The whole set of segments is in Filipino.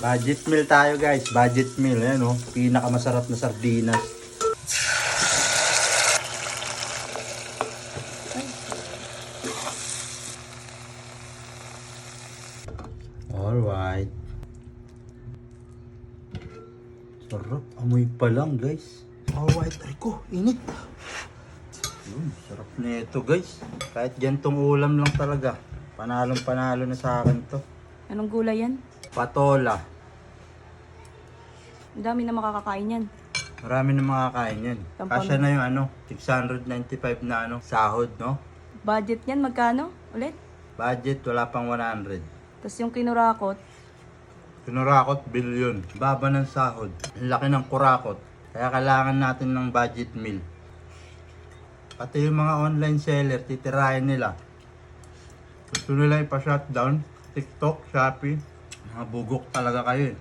Budget meal tayo guys. Budget meal. Ayan o. Pinakamasarap na sardinas. Alright. Sarap. Amoy pa lang guys. Alright. Ay ko. Init. Yun. Sarap na ito guys. Kahit gantong ulam lang talaga. Panalong panalo na sa akin to. Anong gulay yan? Patola. Ang dami na makakakain yan. Marami na makakain yan. Tampon. Kasya na yung 695 na sahod, no? Budget yan, magkano? Ulit? Budget, wala pang 100. Tapos yung kinurakot, Kinurakot, billion. Baba ng sahod. Ang laki ng kurakot. Kaya kailangan natin ng budget meal. Pati yung mga online seller, titirahin nila. Gusto nila ipa-shutdown. TikTok, Shopee. Mga bugok talaga kayo eh.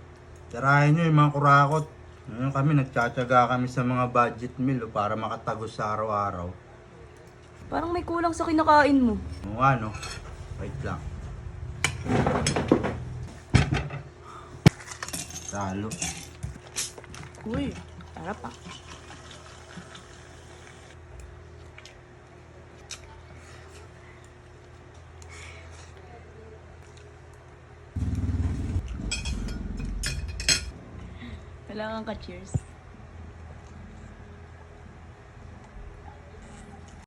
Tirahin nyo yung mga kurakot. Ngayon kami, nagtsatsaga kami sa mga budget meal para makatagos sa araw-araw. parang may kulang sa kinakain mo. Oo nga, no? Wait lang. Talo. Uy, sarap ah. Kailangan ka cheers.